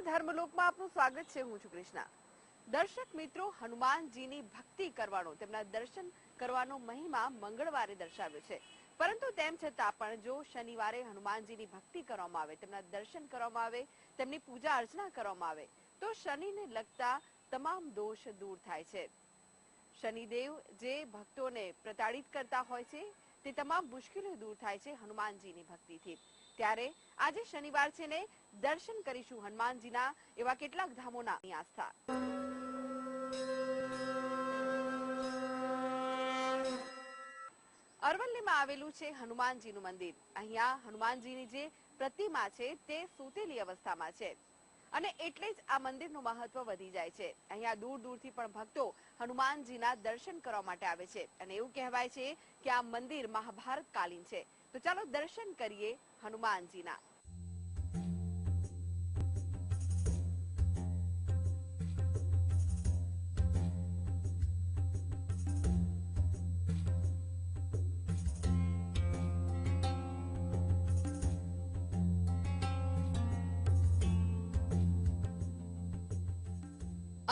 ધર્મલોકમાં આપનું સ્વાગત છે। હું છું કૃષ્ણા। દર્શક મિત્રો, હનુમાનજીની ભક્તિ કરવાનો, તેમના દર્શન કરવાનો મહિમા મંગળવારે દર્શાવ્યો છે, પરંતુ તેમ છતાં પણ જો શનિવારે હનુમાનજીની ભક્તિ કરવામાં આવે, તેમના દર્શન કરવામાં આવે, તેમની પૂજા અર્ચના કરવામાં આવે તો શનિને લગતા તમામ દોષ દૂર થાય છે। શનિદેવ જે ભક્તોને પ્રતાડિત કરતા હોય છે તે તમામ મુશ્કેલીઓ દૂર થાય છે હનુમાનજીની ભક્તિથી। ત્યારે આજે શનિવાર છે ને દર્શન કરીશું હનુમાનજીના એવા કેટલાક ધામોના આસ્થા। અરવલ્લીમાં આવેલું છે હનુમાનજીનું મંદિર। અહીંયા હનુમાનજીની જે પ્રતિમા છે તે સૂતેલી અવસ્થામાં છે અને એટલે જ આ મંદિરનું મહત્વ વધી જાય છે। અહીંયા દૂર દૂરથી પણ ભક્તો હનુમાનજીના દર્શન કરવા માટે આવે છે અને એવું કહેવાય છે કે આ મંદિર મહાભારત કાલીન છે। તો ચાલો દર્શન કરીએ હનુમાનજીના।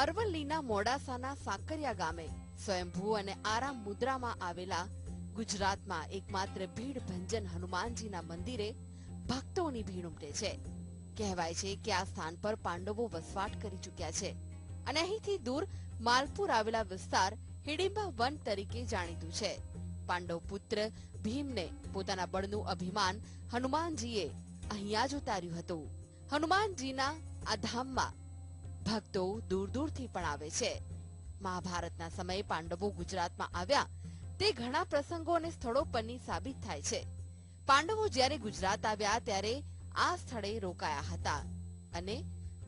અરવલ્લીના મોડાસાના સાકરિયા ગામે સ્વયંભૂ અને આરામ મુદ્રામાં આવેલા ગુજરાતમાં એકમાત્ર ભીડ ભંજન હનુમાનજીના મંદિરે ભક્તોની ભીડ ઉમટે છે। કહેવાય છે કે આ સ્થાન પર પાંડવો વસવાટ કરી ચૂક્યા છે અને અહીંથી દૂર માલપુર આવેલા વિસ્તાર હિડિંબા વન તરીકે જાણીતું છે। પાંડવ પુત્ર ભીમને પોતાના બળનું અભિમાન હનુમાનજીએ અહીંયા જ ઉતાર્યું હતું। હનુમાનજીના આ ધામમાં ભક્તો દૂર દૂરથી પણ આવે છે। મહાભારતના સમયે પાંડવો ગુજરાતમાં આવ્યા તે ઘણા પ્રસંગો અને સ્થળો પરની સાબિત થાય છે। પાંડવો જ્યારે ગુજરાત આવ્યા ત્યારે આ સ્થળે રોકાયા હતા અને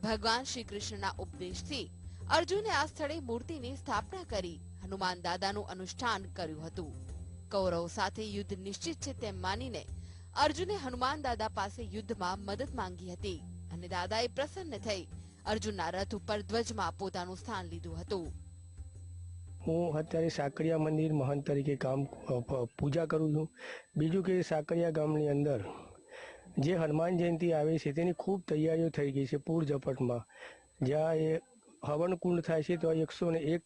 ભગવાન શ્રી કૃષ્ણના ઉપદેશથી અર્જુને આ સ્થળે મૂર્તિની સ્થાપના કરી હનુમાન દાદાનું અનુષ્ઠાન કર્યું હતું। કૌરવ સાથે યુદ્ધ નિશ્ચિત છે તેમ માનીને અર્જુને હનુમાન દાદા પાસે યુદ્ધમાં મદદ માંગી હતી અને દાદાએ પ્રસન્ન થઈ અર્જુનના રથ ઉપર ધ્વજમાં પોતાનું સ્થાન લીધું હતું। હું અત્યારે સાકરિયા મંદિર મહંત તરીકે પૂજા કરું છું। બીજું કે સાકરિયા ગામની અંદર જે હનુમાન જયંતિ આવે છે તેની ખૂબ તૈયારીઓ થઈ ગઈ છે પૂર ઝપટમાં। જ્યાં એ હવન કુંડ થાય છે તો 101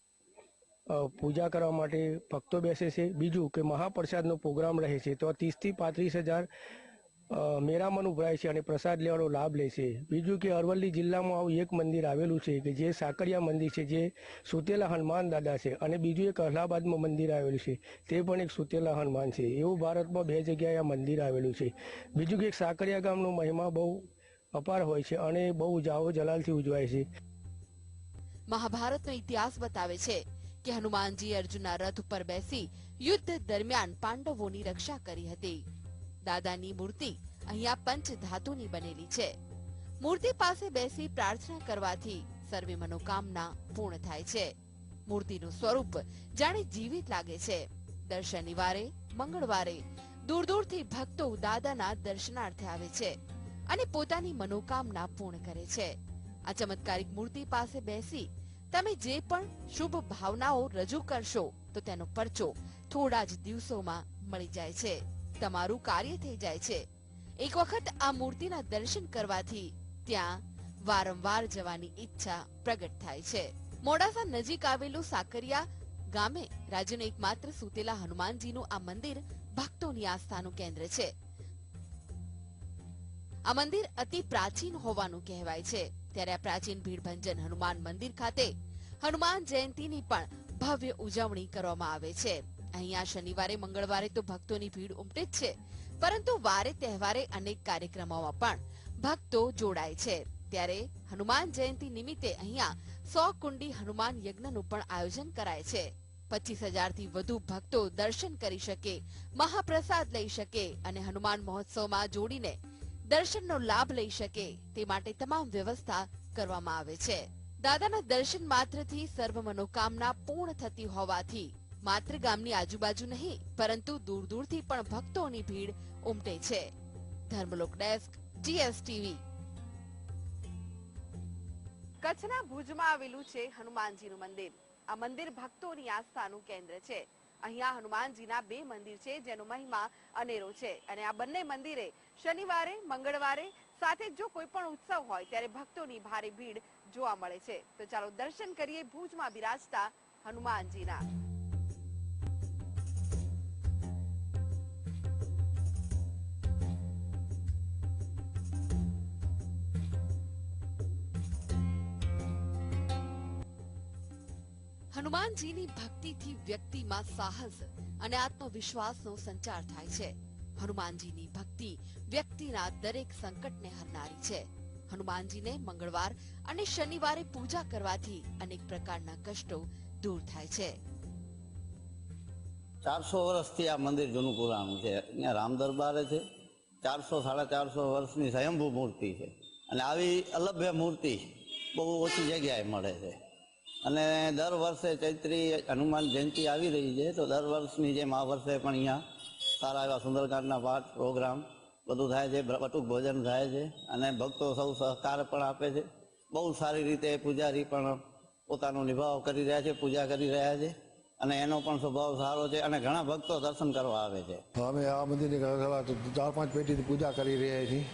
પૂજા કરવા માટે ભક્તો બેસે છે। બીજું કે મહાપ્રસાદનો પ્રોગ્રામ રહે છે તો 30 થી 35,000 મેરામણ ઉભરાય છે અને પ્રસાદ લેવાનો લાભ લે છે। બીજું કે અરવલ્લી જિલ્લામાં આવું એક મંદિર આવેલું છે કે જે સાકરિયા મંદિર છે, જે સુતેલા હનુમાન દાદા છે અને બીજું એક અલ્હાબાદમાં મંદિર આવેલું છે તે પણ એક સુતેલા હનુમાન છે। એવું ભારતમાં 2 જગ્યાએ આ મંદિર આવેલું છે। બીજું કે સાકરિયા ગામનો મહિમા બહુ અપાર હોય છે અને બહુ જાવો જલાલથી ઉજવાય છે। મહાભારતનો ઇતિહાસ બતાવે છે કે હનુમાનજી અર્જુનના રથ ઉપર બેસી યુદ્ધ દરમિયાન પાંડવોની રક્ષા કરી હતી। દાદાની મૂર્તિ અહીંયા પંચ ધાતુની બનેલી છે। મૂર્તિ પાસે બેસી પ્રાર્થના કરવાથી સર્વે મનોકામના પૂર્ણ થાય છે। મૂર્તિનું સ્વરૂપ જાણે જીવિત લાગે છે। દર શનિવારે મંગળવારે દૂર દૂરથી ભક્તો દાદાના દર્શનાર્થે આવે છે અને પોતાની મનોકામના પૂર્ણ કરે છે। આ ચમત્કારિક મૂર્તિ પાસે બેસી તમે જે પણ શુભ ભાવનાઓ રજૂ કરશો તો તેનો પરચો થોડા જ દિવસોમાં મળી જાય છે। તમારું કાર્ય થઈ જાય છે। એક વખત આ મૂર્તિના દર્શન કરવાથી ત્યાં વારંવાર જવાની ઈચ્છા પ્રગટ થાય છે। મોડાસા નજીક આવેલું સાકરિયા ગામે રાજ્યનું એકમાત્ર સુતેલા હનુમાનજીનું આ મંદિર ભક્તોની આસ્થાનું કેન્દ્ર છે। આ મંદિર અતિ પ્રાચીન હોવાનું કહેવાય છે। ત્યારે આ પ્રાચીન ભીડભંજન હનુમાન મંદિર ખાતે હનુમાન જયંતિની પણ ભવ્ય ઉજવણી કરવામાં આવે છે। અહીંયા શનિવારે મંગળવારે તો ભક્તોની ભીડ ઉમટે જ છે, પરંતુ વારે તહેવારે અનેક કાર્યક્રમોમાં પણ ભક્તો જોડાય છે। ત્યારે હનુમાન જયંતિ નિમિત્તે અહીંયા 100 કુંડી હનુમાન યજ્ઞનું પણ આયોજન કરાય છે। 25,000 થી વધુ ભક્તો દર્શન કરી શકે, મહાપ્રસાદ લઈ શકે અને હનુમાન મહોત્સવમાં જોડીને દર્શનનો લાભ લઈ શકે તે માટે તમામ વ્યવસ્થા કરવામાં આવે છે। દાદાના દર્શન માત્રથી સર્વ મનોકામના પૂર્ણ થતી હોવાથી માત્ર ગામની આજુબાજુ નહીં પરંતુ દૂર દૂરથી પણ ભક્તોની ભીડ ઉમટે છે। Dharmalok desk, GSTV। કચ્છના ભુજમાં આવેલું છે હનુમાનજીનું મંદિર। આ મંદિર ભક્તોની આસ્થાનું કેન્દ્ર છે। અહીંયા હનુમાનજીના 2 મંદિર છે જેનો મહિમા અનેરો છે અને આ બંને મંદિરે શનિવારે મંગળવારે સાથે જ જો કોઈ પણ ઉત્સવ હોય ત્યારે ભક્તોની ભારે ભીડ જોવા મળે છે. તો ચાલો દર્શન કરીએ ભુજમાં બિરાજતા હનુમાનજીના. હનુમાનજીની ભક્તિથી વ્યક્તિમાં સાહસ અને આત્મવિશ્વાસનો સંચાર થાય છે. હનુમાનજીની ભક્તિ વ્યક્તિના દરેક સંકટને હરનારી છે. હનુમાનજીને મંગળવાર અને શનિવારે પૂજા કરવાથી અનેક પ્રકારના કષ્ટો દૂર થાય છે. 400 વર્ષથી આ મંદિર જૂનું પુરાણું છે. અહીંયા રામ દરબારે છે. 400-450 વર્ષની સ્વયંભૂ મૂર્તિ છે અને આવી અલભ્ય મૂર્તિ બહુ ઓછી જગ્યાએ મળે છે. અને દર વર્ષે ચૈત્રી હનુમાન જયંતિ આવી રહી છે, તો દર વર્ષની જેમ આ વર્ષે પણ અહીંયા સારા એવા સુંદરકાંડના પાઠ પ્રોગ્રામ બધું થાય છે, બટુક ભોજન થાય છે અને ભક્તો સૌ સહકાર પણ આપે છે. બહુ સારી રીતે પૂજારી પણ પોતાનો નિભાવ કરી રહ્યા છે, પૂજા કરી રહ્યા છે અને એનો પણ સ્વભાવ સારો છે અને ઘણા ભક્તો દર્શન કરવા આવે છે. અમે આ મંદિરની 4-5 પેઢીથી પૂજા કરી રહ્યા છીએ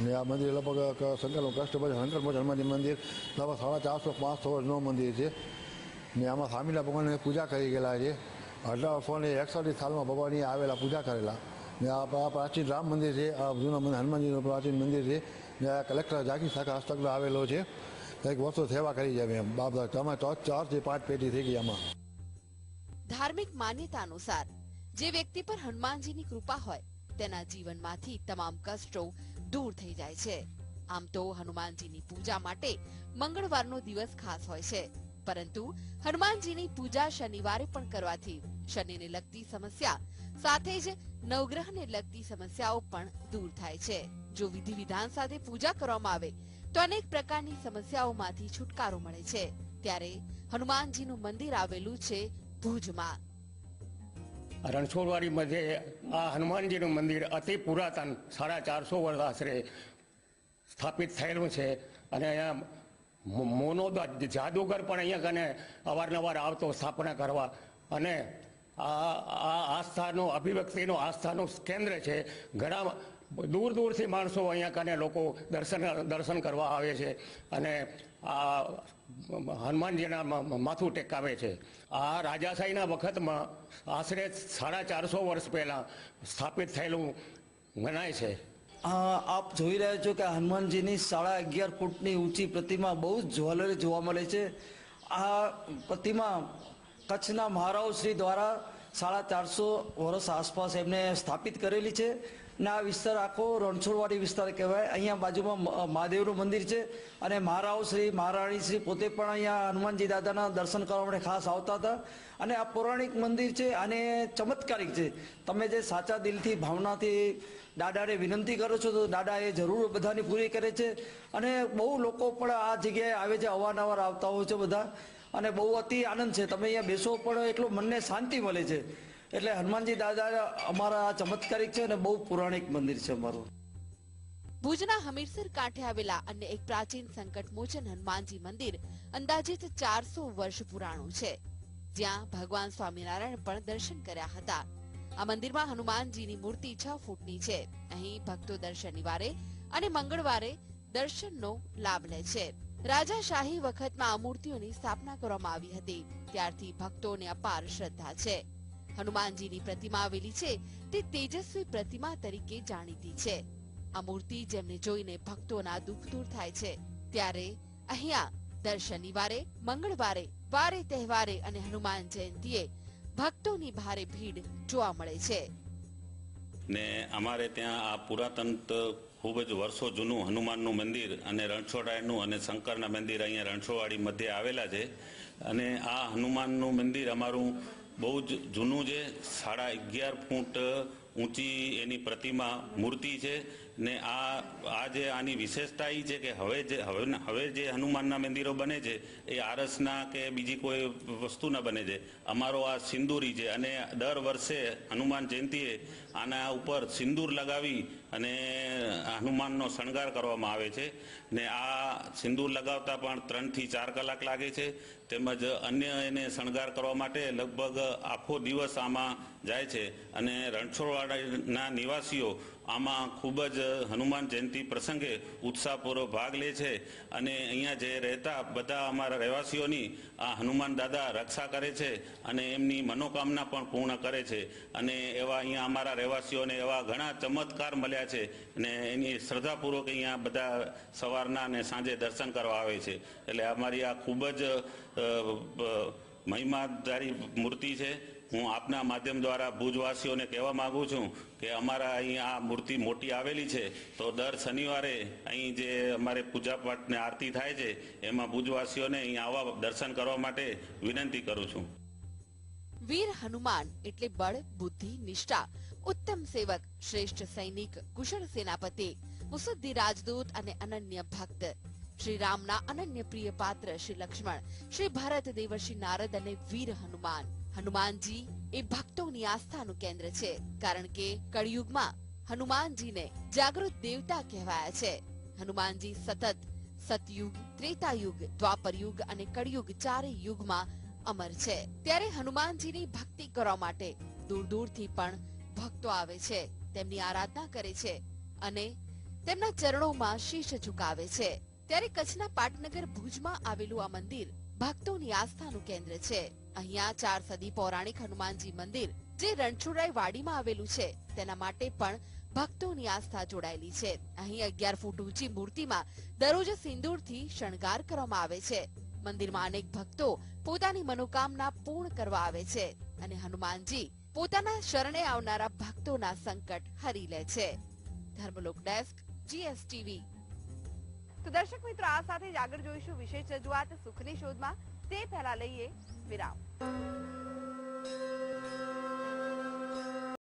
ને આ મંદિર લગભગ શંકરનું શંકર હનુમાનજી મંદિર લગભગ 450-500 વર્ષનું મંદિર છે ને આમાં સ્વામિનારાયણ ભગવાનની પૂજા કરી ગયેલા છે. 1861 સાલમાં ભગવાનની આવેલા પૂજા કરેલા ને આ પ્રાચીન રામ મંદિર છે. આ જૂના હનુમાનજીનું પ્રાચીન મંદિર છે ને આ કલેક્ટર ઝાંકી શાખા હસ્તકમાં આવેલો છે. કંઈક વર્ષો સેવા કરી છે એમ બાબત. અમે 4-5 પેઢી થઈ ગઈ આમાં. ધાર્મિક માન્યતા અનુસાર જે વ્યક્તિ પર હનુમાનજીની કૃપા હોય તેના જીવનમાંથી તમામ કષ્ટો દૂર થઈ જાય છે. આમ તો હનુમાનજીની પૂજા માટે મંગળવારનો દિવસ ખાસ હોય છે, પરંતુ હનુમાનજીની પૂજા શનિવારે પણ કરવાથી શનિને લગતી સમસ્યા સાથે જ નવગ્રહને લગતી સમસ્યાઓ પણ દૂર થાય છે. જો વિધિ વિધાન સાથે પૂજા કરવામાં આવે તો અનેક પ્રકારની સમસ્યાઓમાંથી છુટકારો મળે છે. ત્યારે હનુમાનજીનું મંદિર આવેલું છે ભુજમાં. રણછોડવાડી મધ્યે આ હનુમાનજીનું મંદિર અતિ પુરાતન 450 વર્ષ આશરે સ્થાપિત થયેલું છે અને અહીંયા મોનો જાદુગર પણ અહીંયા કને અવારનવાર આવતો સ્થાપના કરવા અને આ આસ્થાનું અભિવ્યક્તિનું આસ્થાનું કેન્દ્ર છે. ઘણા દૂર દૂરથી માણસો અહીંયા કને લોકો દર્શન કરવા આવે છે અને આ હનુમાનજીના માથું ટેકાવે છે. આ રાજાશાહીના વખતમાં આશરે 450 વર્ષ પહેલા સ્થાપિત થયેલું ગણાય છે. આપ જોઈ રહ્યા છો કે હનુમાનજીની 11.5 ફૂટની ઊંચી પ્રતિમા બહુ જ જ્વલરી જોવા મળે છે. આ પ્રતિમા કચ્છના મહારાવ શ્રી દ્વારા 450 વર્ષ આસપાસ એમને સ્થાપિત કરેલી છે ને આ વિસ્તાર આખો રણછોડવાડી વિસ્તાર કહેવાય. અહીંયા બાજુમાં મહાદેવનું મંદિર છે અને મહારાવ શ્રી મહારાણી શ્રી પોતે પણ અહીંયા હનુમાનજી દાદાના દર્શન કરવા માટે ખાસ આવતા હતા. અને આ પૌરાણિક મંદિર છે અને ચમત્કારિક છે. તમે જે સાચા દિલથી ભાવનાથી દાદાને વિનંતી કરો છો તો દાદા એ જરૂર બધાની પૂરી કરે છે અને બહુ લોકો પણ આ જગ્યાએ આવે છે, અવારનવાર આવતા હોય છે બધા અને બહુ અતિ આનંદ છે. તમે અહીંયા બેસો પણ એટલું મનને શાંતિ મળે છે. એટલે હનુમાનજી દાદા અમારા ચમત્કારિક છે અને બહુ પૌરાણિક મંદિર છે અમારું. ભુજના હમીરસર કાંઠે આવેલા અન્ય એક પ્રાચીન સંકટ મોચન હનુમાનજી મંદિર અંદાજિત 400 વર્ષ પુરાણું છે, જ્યાં ભગવાન સ્વામિનારાયણ પણ દર્શન કર્યા હતા. આ મંદિરમાં હનુમાનજીની મૂર્તિ 6 ફૂટની છે. અહીં ભક્તો દર શનિવારે અને મંગળવારે દર્શનનો લાભ લે છે. રાજાશાહી વખતમાં આ મૂર્તિઓની સ્થાપના કરવામાં આવી હતી. ત્યારથી ભક્તોને અપાર શ્રદ્ધા છે. હનુમાનજીની પ્રતિમા આવેલી છે તે તેજસ્વી પ્રતિમા તરીકે જાણીતી છે. આ મૂર્તિ જેમને જોઈને ભક્તોના દુઃખ દૂર થાય છે. ત્યારે અહીંયા દર શનિવારે, મંગળવારે, વારે તહેવારે અને હનુમાન જયંતિએ ભક્તોની ભારે ભીડ જોવા મળે છે. ને અમારે ત્યાં આ પુરાતન ખૂબ જ વર્ષો જૂનું હનુમાનનું મંદિર અને રણછોડરાયનું અને શંકરના મંદિર અહીંયા રણછોડવાડી મધ્યે આવેલા છે અને આ હનુમાનનું મંદિર અમારું બહુ જ જૂનું છે. 11.5 ફૂટ ઊંચી એની પ્રતિમા મૂર્તિ છે ને આ જે આની વિશેષતા એ છે કે હવે જે હનુમાનના મંદિરો બને છે એ આરસના કે બીજી કોઈ વસ્તુના બને છે. અમારો આ સિંદૂરી છે અને દર વર્ષે હનુમાન જયંતિએ આના ઉપર સિંદૂર લગાવી અને હનુમાનનો શણગાર કરવામાં આવે છે ને આ સિંદૂર લગાવતા પણ 3 થી 4 કલાક લાગે છે તેમજ અન્ય એને શણગાર કરવા માટે લગભગ આખો દિવસ આમાં જાય છે અને રણછોડવાડાના નિવાસીઓ આમાં ખૂબ જ હનુમાન જયંતિ પ્રસંગે ઉત્સાહપૂર્વક ભાગ લે છે અને અહીંયા જે રહેતા બધા અમારા રહેવાસીઓની આ હનુમાન દાદા રક્ષા કરે છે અને એમની મનોકામના પણ પૂર્ણ કરે છે અને એવા અહીંયા અમારા રહેવાસીઓને એવા ઘણા ચમત્કાર મળ્યા છે અને એની શ્રદ્ધાપૂર્વક અહીંયા બધા સવારના અને સાંજે દર્શન કરવા આવે છે એટલે અમારી આ ખૂબ જ મહિમાધારી મૂર્તિ છે. હું આપના માધ્યમ દ્વારા ભુજવાસીઓને કહેવા માગું છું કે અમારા અહીં આ મૂર્તિ મોટી આવેલી છે તો દર શનિવારે અહીં જે અમારે પૂજાપાઠ ને આરતી થાય છે એમાં ભુજવાસીઓને અહીં આવવા દર્શન કરવા માટે વિનંતી કરું છું. વીર હનુમાન એટલે બળ, બુદ્ધિ, નિષ્ઠા, ઉત્તમ સેવક, શ્રેષ્ઠ સૈનિક, કુશળ સેનાપતિ, મુસદ્દી રાજદૂત અને અનન્ય ભક્ત. શ્રી રામના અનન્ય પ્રિય પાત્ર શ્રી લક્ષ્મણ, શ્રી ભરત, દેવર્ષિ નારદ અને વીર હનુમાન. હનુમાનજી એ ભક્તોની આસ્થાનું કેન્દ્ર છે કારણ કે કળિયુગમાં હનુમાનજીને જાગૃત દેવતા કહેવાયા છે. હનુમાનજી સતત સતયુગ, ત્રેતાયુગ, દ્વાપરયુગ અને કળિયુગ ચારેય યુગમાં અમર છે. ત્યારે હનુમાનજીની ભક્તિ કરવા માટે દૂર દૂરથી પણ ભક્તો આવે છે, તેમની આરાધના કરે છે અને તેમના ચરણોમાં શીશ ઝુકાવે છે. ત્યારે કચ્છના પાટનગર ભુજમાં આવેલું આ મંદિર ભક્તોની આસ્થાનું કેન્દ્ર છે. અહીંયા 4 સદી પૌરાણિક હનુમાનજી મંદિર જે રણછોડરાય વાડીમાં આવેલું છે તેના માટે પણ ભક્તોની આસ્થા જોડાયેલી છે. અહીં 11 ફૂટ ઊંચી મૂર્તિમાં દરરોજ સિંદૂરથી શણગાર કરવામાં આવે છે. મંદિરમાં અનેક ભક્તો પોતાની મનોકામના પૂર્ણ કરવા આવે છે અને હનુમાનજી પોતાના શરણે આવનારા ભક્તોના સંકટ હરી લે છે. Dharmalok desk, GSTV. તો દર્શક મિત્રો, આ સાથે જ આગળ જોઈશું વિશેષ રજૂઆત સુખની શોધમાં. તે પહેલા લઈએ વિરામ.